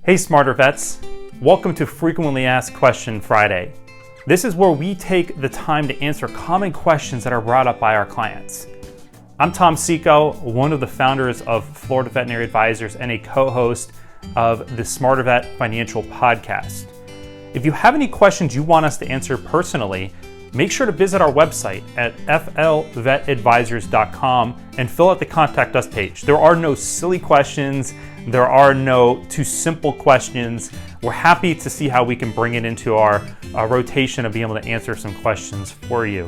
Hey Smarter Vets, welcome to Frequently Asked Question Friday. This is where we take the time to answer common questions that are brought up by our clients. I'm Tom Seco, one of the founders of Florida Veterinary Advisors and a co-host of the Smarter Vet Financial Podcast. If you have any questions you want us to answer personally, make sure to visit our website at flvetadvisors.com and fill out the Contact Us page. There are no silly questions. There are no too simple questions. We're happy to see how we can bring it into our rotation of being able to answer some questions for you.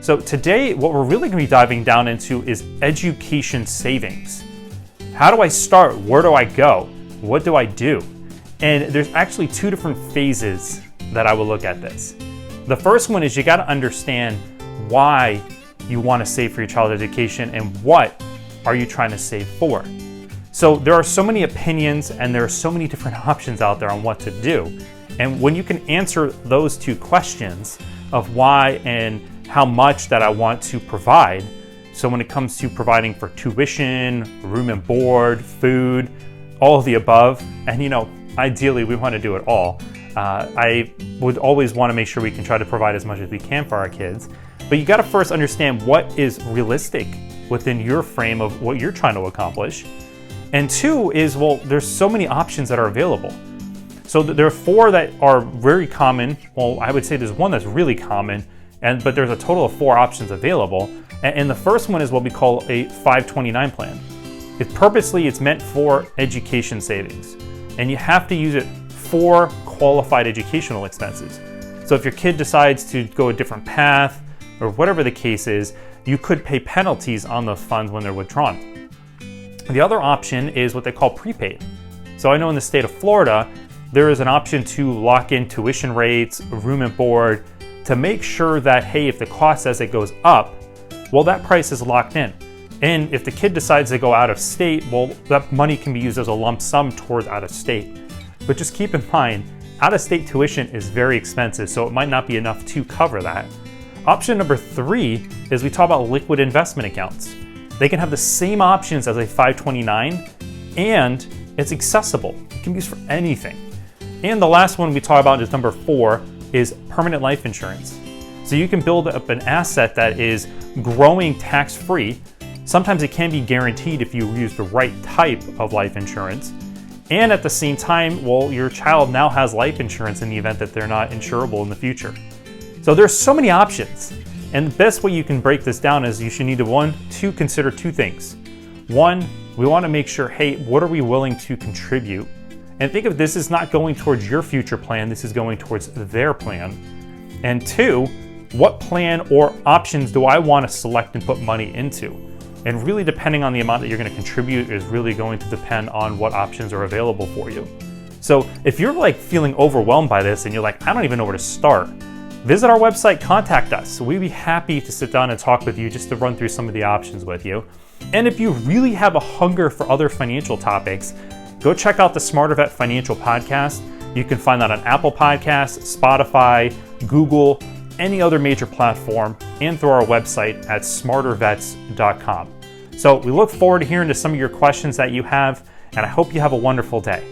So today, what we're really going to be diving down into is education savings. How do I start? Where do I go? What do I do? And there's actually two different phases that I will look at this. The first one is you got to understand why you want to save for your child's education and what are you trying to save for. So there are so many opinions and there are so many different options out there on what to do. And when you can answer those two questions of why and how much that I want to provide, so when it comes to providing for tuition, room and board, food, all of the above, and ideally we want to do it all. I would always want to make sure we can try to provide as much as we can for our kids. But you got to first understand what is realistic within your frame of what you're trying to accomplish. And two is, there's so many options that are available. So there are four that are very common. Well, I would say there's one that's really common, but there's a total of four options available. And the first one is what we call a 529 plan. It's meant for education savings. And you have to use it for qualified educational expenses. So if your kid decides to go a different path or whatever the case is, you could pay penalties on those funds when they're withdrawn. The other option is what they call prepaid. So I know in the state of Florida, there is an option to lock in tuition rates, room and board, to make sure that, hey, if the cost as it goes up, that price is locked in. And if the kid decides to go out of state, that money can be used as a lump sum towards out of state. But just keep in mind, out-of-state tuition is very expensive, so it might not be enough to cover that. Option number 3 is we talk about liquid investment accounts. They can have the same options as a 529, and it's accessible. It can be used for anything. And the last one we talk about is number 4, is permanent life insurance. So you can build up an asset that is growing tax-free. Sometimes it can be guaranteed if you use the right type of life insurance. And at the same time, your child now has life insurance in the event that they're not insurable in the future. So there's so many options. And the best way you can break this down is you should need to consider two things. One, we want to make sure, hey, what are we willing to contribute? And think of this as not going towards your future plan, this is going towards their plan. And two, what plan or options do I want to select and put money into? And really depending on the amount that you're going to contribute is really going to depend on what options are available for you. So if you're feeling overwhelmed by this and you're like, I don't even know where to start, visit our website, contact us. We'd be happy to sit down and talk with you just to run through some of the options with you. And if you really have a hunger for other financial topics, go check out the Smarter Vet Financial Podcast. You can find that on Apple Podcasts, Spotify, Google, any other major platform, and through our website at smartervets.com. So we look forward to hearing to some of your questions that you have, and I hope you have a wonderful day.